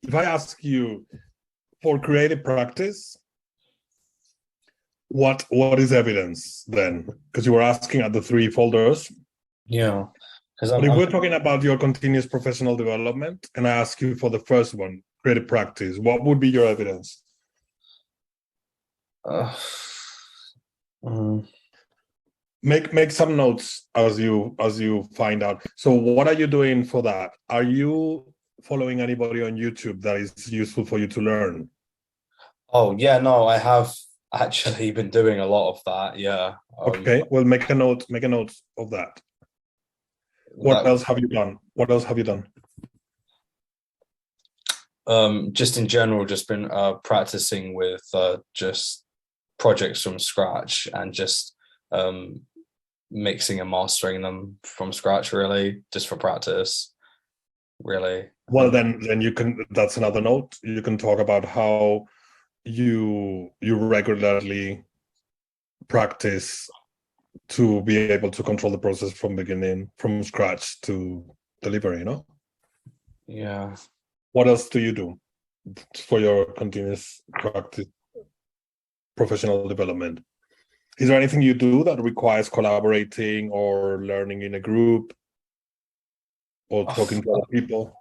if I ask you for creative practice, what is evidence then? Because you were asking at the three folders. Yeah, because But if we're talking about your continuous professional development, and I ask you for the first one, creative practice, what would be your evidence? uh, mm, Make some notes as you find out. So what are you doing for that? Are you following anybody on YouTube that is useful for you to learn? oh yeah, no, I have actually been doing a lot of that. Yeah, Okay, well, make a note of that. What that else have you done? What else have you done? just in general, just been practicing with just projects from scratch and just mixing and mastering them from scratch, really, just for practice, really. Well, then you can. That's another note. You can talk about how you regularly practice to be able to control the process from beginning, from scratch to delivery. Yeah. What else do you do for your continuous practice, professional development? Is there anything you do that requires collaborating or learning in a group or talking to other people?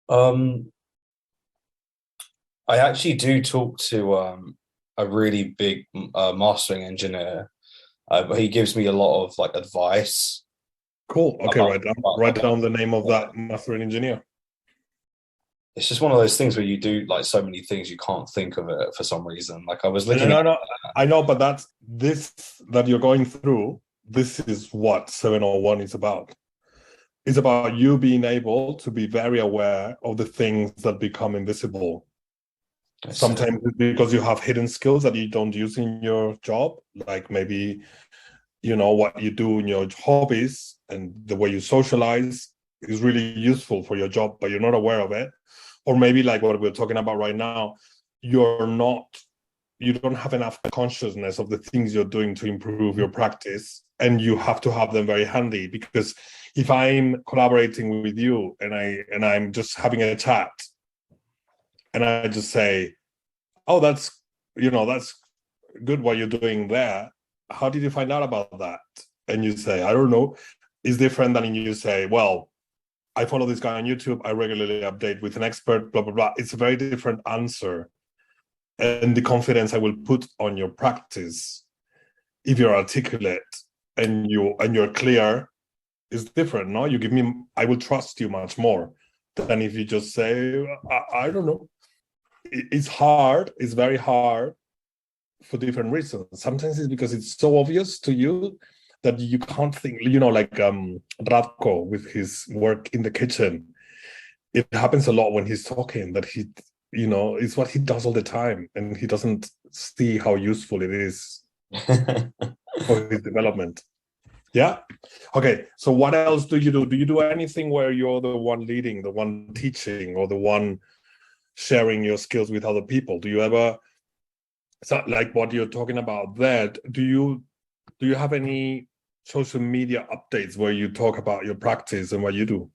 Um, I actually do talk to a really big mastering engineer, but he gives me a lot of like advice Cool. Okay, about, write down the name of that mastering engineer. it's just one of those things where you do like so many things you can't think of it for some reason. Like I was looking at No. I know, but that's this that you're going through. This is what 701 is about. It's about you being able to be very aware of the things that become invisible. Sometimes it's because you have hidden skills that you don't use in your job, like maybe what you do in your hobbies and the way you socialize is really useful for your job, but you're not aware of it. Or maybe like what we're talking about right now, you don't have enough consciousness of the things you're doing to improve your practice, and you have to have them very handy. Because if I'm collaborating with you and I'm just having a chat and I just say, oh, that's good what you're doing there, how did you find out about that? And you say, I don't know. It's different than you say, well, I follow this guy on YouTube, I regularly update with an expert, blah blah blah. It's a very different answer. And the confidence I will put on your practice, if you're articulate and you're clear, is different. No, you give me, I will trust you much more than if you just say, I don't know. It's hard. It's very hard for different reasons. Sometimes it's because it's so obvious to you that you can't think, like Radko with his work in the kitchen. It happens a lot when he's talking that it's what he does all the time, and he doesn't see how useful it is for his development. Yeah. Okay. So what else do you do? Do you do anything where you're the one leading, the one teaching, or the one sharing your skills with other people? Do you ever, so like what you're talking about there, do you have any social media updates where you talk about your practice and what you do?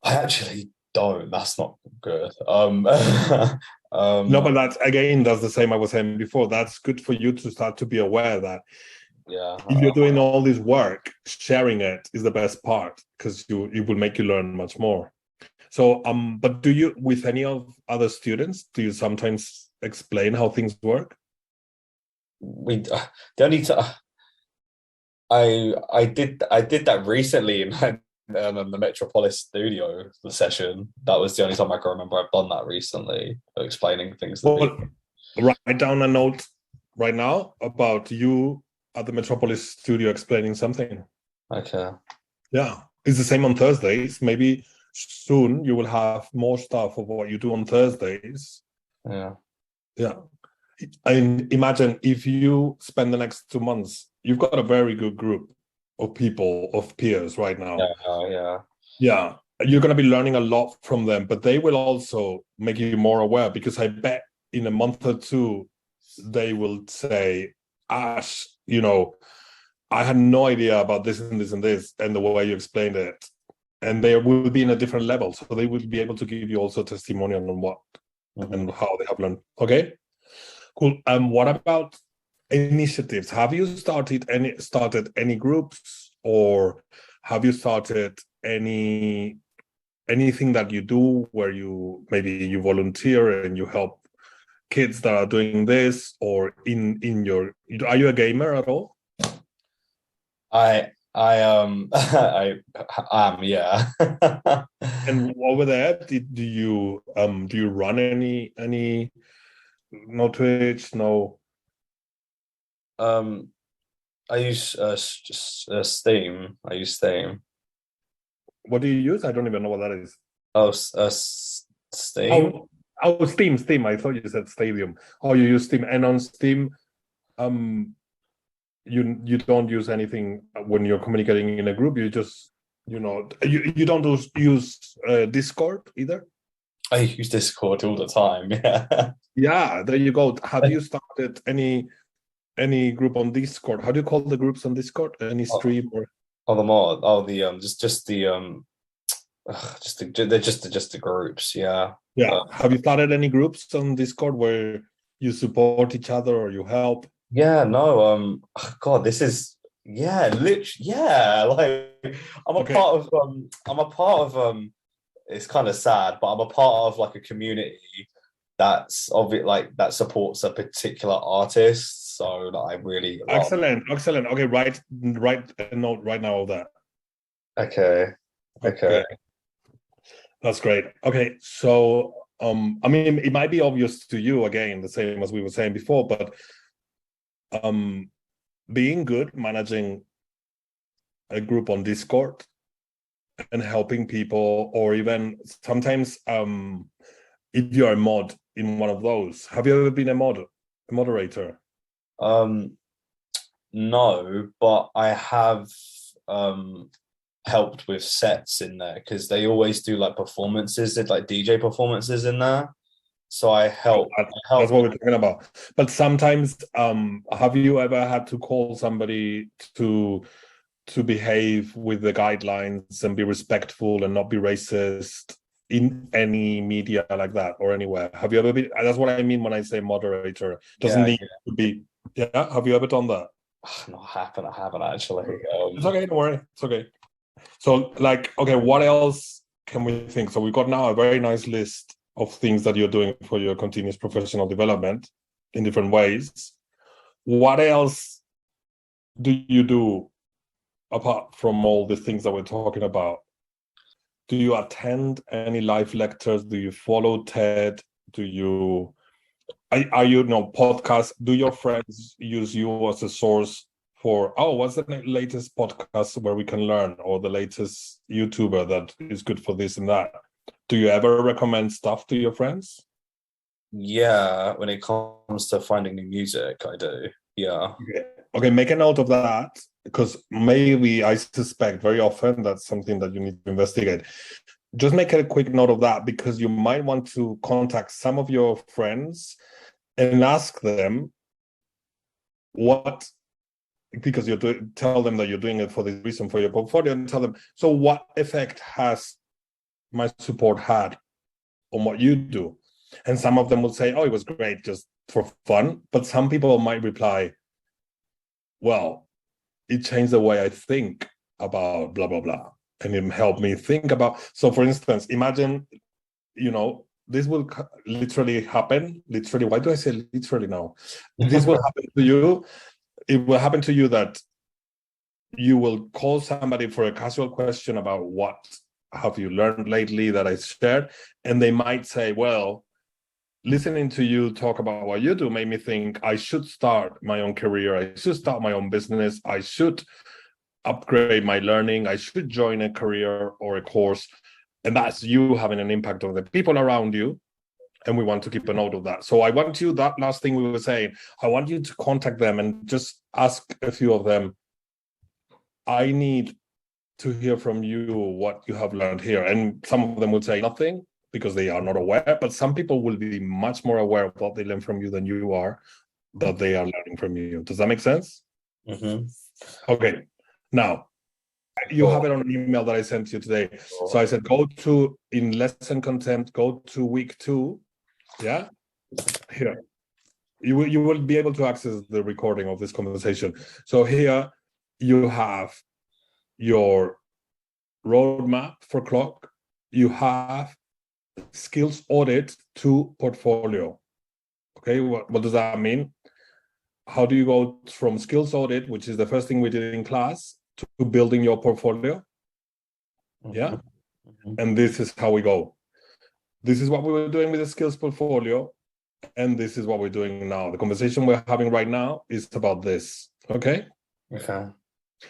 I actually don't. That's not good. No, but that's the same I was saying before. That's good for you to start to be aware that yeah. if you're doing all this work, sharing it is the best part, because it will make you learn much more. So, but do you, with any of other students, do you sometimes explain how things work? We the only time I did that recently in the Metropolis studio the session. That was the only time I can remember I've done that recently, explaining things to people. Write down a note right now about you at the Metropolis studio explaining something. Okay. Yeah, it's the same on Thursdays. Maybe soon you will have more stuff of what you do on Thursdays. Yeah. Yeah. And imagine if you spend the next 2 months, you've got a very good group of people, of peers right now. Yeah. Yeah. You're going to be learning a lot from them, but they will also make you more aware, because I bet in a month or two, they will say, Ash, I had no idea about this and this and this, and the way you explained it. and they will be in a different level, so they will be able to give you also testimonial on what and how they have learned. Okay, cool. What about initiatives? Have you started any groups, or have you started anything that you do where you volunteer and you help kids that are doing this, or are you a gamer at all? I am, yeah. And over there, do you run any no Twitch, no? I use Steam. I use Steam. What do you use? I don't even know what that is. Oh, Steam. Steam. I thought you said Stadium. Oh, you use Steam, and on Steam, you don't use anything when you're communicating in a group. You just you don't use Discord either. I use Discord all the time. Yeah. Yeah, there you go. Have you started any group on Discord? How do you call the groups on Discord? Any stream or? Oh, the mod. Oh, the just the groups. Yeah. Yeah. Have you started any groups on Discord where you support each other or you help? Yeah. No. God, this is literally. Yeah. Like I'm a part of. I'm a part of. It's kind of sad, but I'm a part of like a community that's of it, like that supports a particular artist. So like, I really excellent. Okay, write a note right now of that. Okay. That's great. Okay, so I mean, it might be obvious to you again, the same as we were saying before, but being good managing a group on Discord and helping people, or even sometimes if you're a mod in one of those. Have you ever been a moderator? No, but I have helped with sets in there because they always do like performances, like DJ performances in there. So I help. That's what we're talking about. But sometimes, have you ever had to call somebody to behave with the guidelines and be respectful and not be racist in any media like that or anywhere? Have you ever been? That's what I mean when I say moderator. Doesn't need to be. Yeah. Have you ever done that? No, I haven't actually. It's okay. Don't worry. It's okay. So, okay, what else can we think? So we've got now a very nice list of things that you're doing for your continuous professional development in different ways. What else do you do apart from all the things that we're talking about? Do you attend any live lectures? Do you follow TED? Are you podcasts? Do your friends use you as a source for, what's the latest podcast where we can learn, or the latest YouTuber that is good for this and that? Do you ever recommend stuff to your friends? Yeah, when it comes to finding new music, I do. Yeah. Okay, make a note of that, because maybe I suspect very often that's something that you need to investigate. Just make a quick note of that, because you might want to contact some of your friends and ask them because tell them that you're doing it for this reason for your portfolio, and tell them, so what effect has my support had on what you do? And some of them will say, it was great just for fun. But some people might reply, well, it changed the way I think about blah, blah, blah. And it helped me think about. So for instance, imagine, this will literally happen. Literally, why do I say literally now? This will happen to you. It will happen to you that you will call somebody for a casual question about what have you learned lately that I shared. And they might say, well, listening to you talk about what you do made me think I should start my own career. I should start my own business. I should upgrade my learning. I should join a career or a course. And that's you having an impact on the people around you. And we want to keep a note of that. So I want you, that last thing we were saying, I want you to contact them and just ask a few of them, I need to hear from you what you have learned here. And some of them will say nothing because they are not aware, but some people will be much more aware of what they learn from you than you are, that they are learning from you. Does that make sense? Mm-hmm. Okay. Now, You have it on an email that I sent you today. So I said, go to in lesson content, go to week 2. Yeah, here. You will be able to access the recording of this conversation. So here you have your roadmap for clock. You have skills audit to portfolio. Okay, what does that mean? How do you go from skills audit, which is the first thing we did in class, to building your portfolio? Yeah. And this is how we go. This is what we were doing with the skills portfolio. And this is what we're doing now. The conversation we're having right now is about this. Okay. Okay.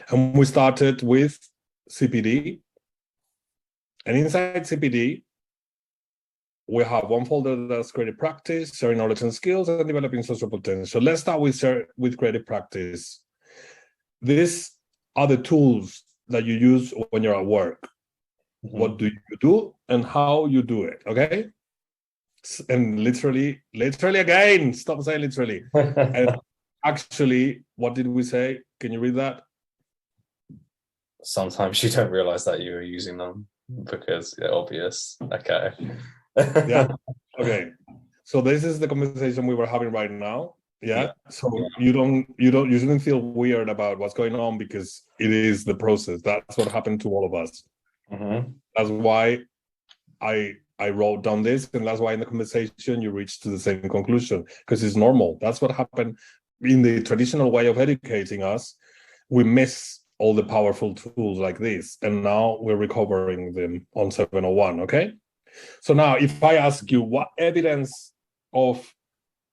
And we started with CPD. And inside CPD, we have one folder that's creative practice, sharing knowledge and skills, and developing social potential. Let's start with creative practice. These are the tools that you use when you're at work. What do you do and how you do it? Okay. And literally again, stop saying literally. And actually, what did we say? Can you read that? Sometimes you don't realize that you're using them because they're obvious. Okay. Yeah. Okay. So this is the conversation we were having right now. Yeah. So you shouldn't feel weird about what's going on, because it is the process. That's what happened to all of us. That's why I wrote down this, and that's why in the conversation you reach to the same conclusion, because it's normal. That's what happened in the traditional way of educating us. We miss all the powerful tools like this, and now we're recovering them on 701. Okay. So now, if I ask you, what evidence of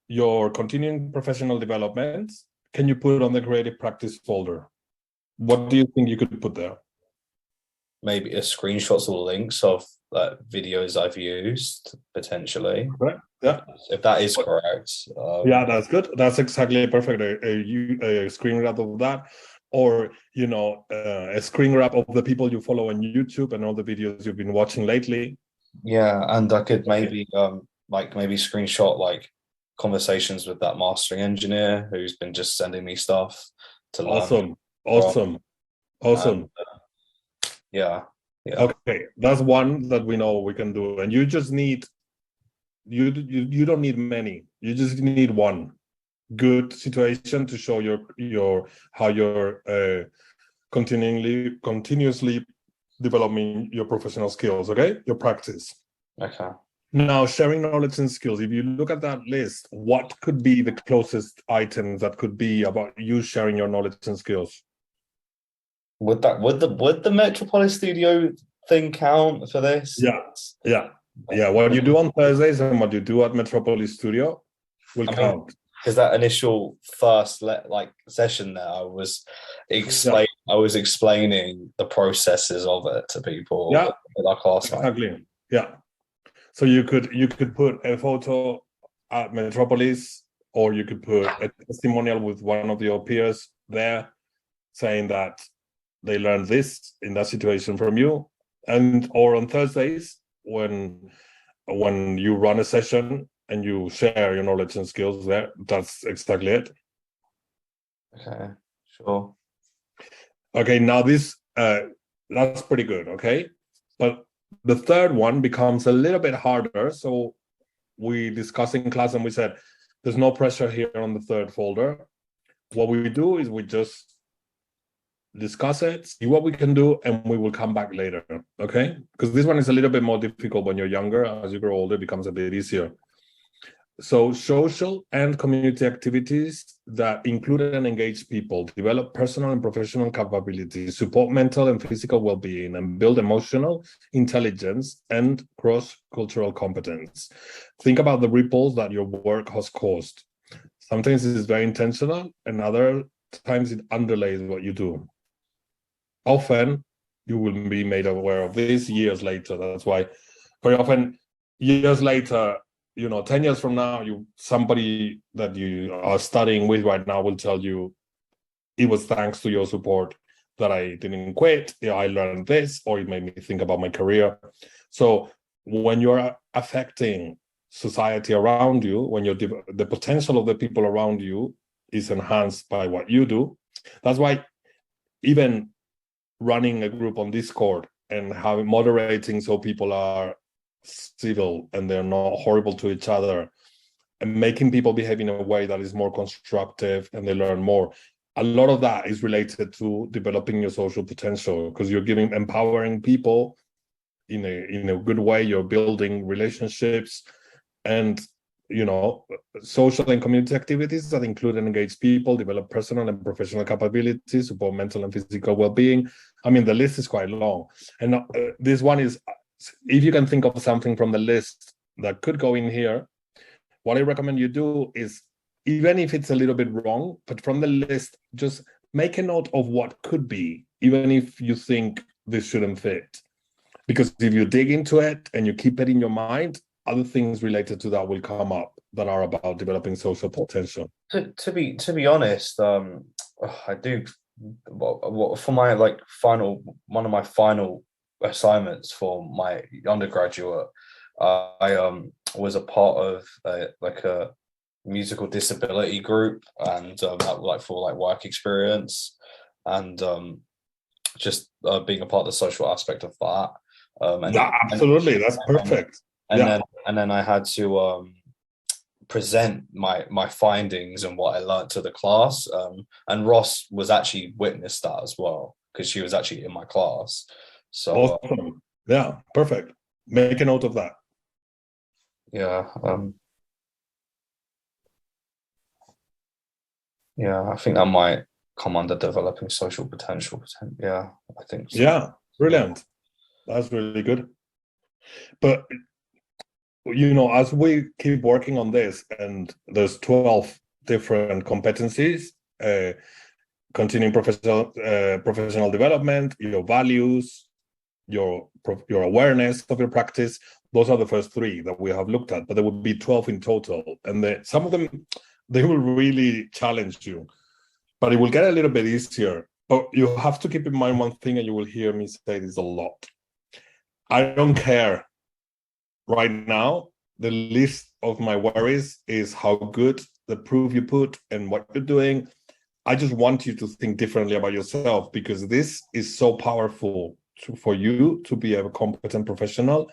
your continuing professional development can you put on the creative practice folder? What do you think you could put there? Maybe a screenshots or links of videos I've used, potentially. Right. Yeah. If that is correct. Yeah, that's good. That's exactly perfect. A screen grab of that, or a screen grab of the people you follow on YouTube and all the videos you've been watching lately. Yeah, and I could maybe maybe screenshot like conversations with that mastering engineer who's been just sending me stuff to learn. Awesome. Yeah. Okay, that's one that we know we can do, and you just need you don't need many. You just need one good situation to show your how you're continuously developing your professional skills. Okay, your practice. Okay. Now, sharing knowledge and skills. If you look at that list, what could be the closest items that could be about you sharing your knowledge and skills? Would the Metropolis Studio thing count for this? Yeah. What you do on Thursdays and what you do at Metropolis Studio will count. Because that initial first session there, I was explaining the processes of it to people. Yeah, with our classmates. Exactly. Yeah. So you could put a photo at Metropolis, or you could put a testimonial with one of your peers there, saying that they learned this in that situation from you, or on Thursdays when you run a session and you share your knowledge and skills there. That's exactly it. Okay, sure. Okay, now this that's pretty good. Okay, but the third one becomes a little bit harder. So we discussed in class and we said there's no pressure here on the third folder. What we do is we just discuss it, see what we can do, and we will come back later. Okay, because this one is a little bit more difficult when you're younger. As you grow older, it becomes a bit easier. So social and community activities that include and engage people, develop personal and professional capabilities, support mental and physical well-being, and build emotional intelligence and cross-cultural competence. Think about the ripples that your work has caused. Sometimes it is very intentional, and other times it underlays what you do. Often you will be made aware of this years later. That's why very often years later, 10 years from now, somebody that you are studying with right now will tell you, it was thanks to your support that I didn't quit. I learned this, or it made me think about my career. So when you're affecting society around you, when the potential of the people around you is enhanced by what you do, that's why even running a group on Discord and having moderating so people are civil and they're not horrible to each other, and making people behave in a way that is more constructive and they learn more. A lot of that is related to developing your social potential, because you're empowering people in a good way. You're building relationships, and social and community activities that include and engage people, develop personal and professional capabilities, support mental and physical well-being. I mean, the list is quite long, and this one is, if you can think of something from the list that could go in here, what I recommend you do is, even if it's a little bit wrong, but from the list, just make a note of what could be, even if you think this shouldn't fit. Because if you dig into it and you keep it in your mind, other things related to that will come up that are about developing social potential. To be honest, I do. For my one of my final assignments for my undergraduate, I was a part of a musical disability group, and for work experience, and just being a part of the social aspect of that. Absolutely, that's perfect. And then I had to present my findings and what I learned to the class. And Ross was actually witnessed that as well, because she was actually in my class. So awesome. Yeah, perfect. Make a note of that. Yeah. Yeah, I think that might come under developing social potential. Yeah, I think so. Yeah, brilliant. That's really good. But as we keep working on this, and there's 12 different competencies, continuing professional development, your values, your awareness of your practice. Those are the first 3 that we have looked at, but there would be 12 in total. And some of them, they will really challenge you, but it will get a little bit easier. But you have to keep in mind one thing, and you will hear me say this a lot. I don't care. Right now, the least of my worries is how good the proof you put and what you're doing. I just want you to think differently about yourself, because this is so powerful for you to be a competent professional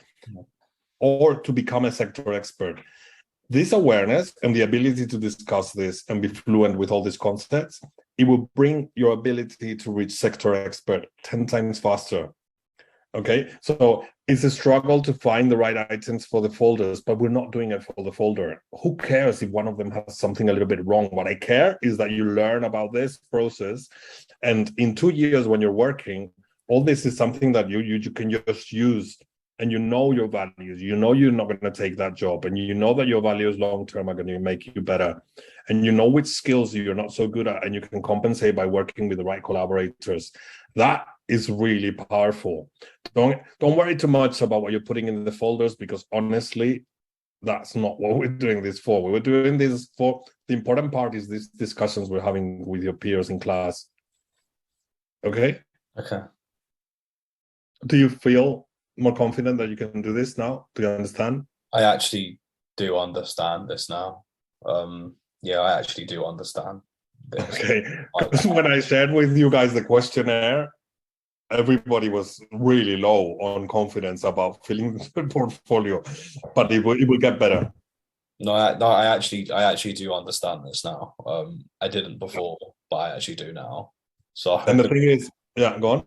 or to become a sector expert. This awareness and the ability to discuss this and be fluent with all these concepts, it will bring your ability to reach sector expert 10 times faster. Okay, so it's a struggle to find the right items for the folders, but we're not doing it for the folder. Who cares if one of them has something a little bit wrong? What I care is that you learn about this process, and in 2 years when you're working, all this is something that you can just use, and your values. You're not going to take that job, and that your values long term are going to make you better, and which skills you're not so good at, and you can compensate by working with the right collaborators. That is really powerful. Don't worry too much about what you're putting in the folders, because honestly, that's not what we're doing this for. We were doing this for, the important part is these discussions we're having with your peers in class. Okay? Okay. Do you feel more confident that you can do this now? Do you understand? I actually do understand this now. Yeah, I actually do understand this. Okay. When I shared with you guys the questionnaire, everybody was really low on confidence about filling the portfolio, but it will get better. No, I actually do understand this now. I didn't before, but I actually do now. So, and the thing is, yeah, go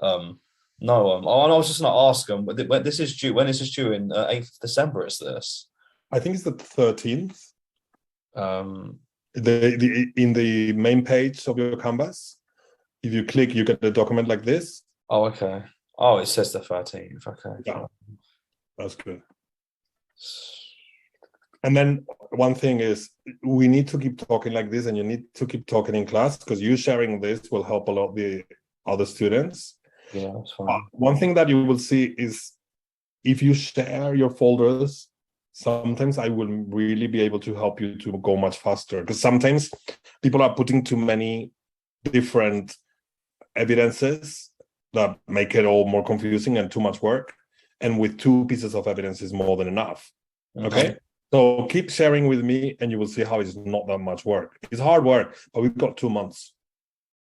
on. No, and I was just going to ask them when this is due. When is this due? In 8th of December, is this? I think it's the 13th. Um, in the main page of your Canvas, if you click, you get the document like this. Oh, okay. Oh, it says the 13th. Okay. Yeah, that's good. And then one thing is, we need to keep talking like this, and you need to keep talking in class, because you sharing this will help a lot the other students. Yeah, that's fine. One thing that you will see is, if you share your folders, sometimes I will really be able to help you to go much faster, because sometimes people are putting too many different evidences that make it all more confusing and too much work. And with 2 pieces of evidence is more than enough. Okay? So keep sharing with me, and you will see how it's not that much work. It's hard work, but we've got 2 months.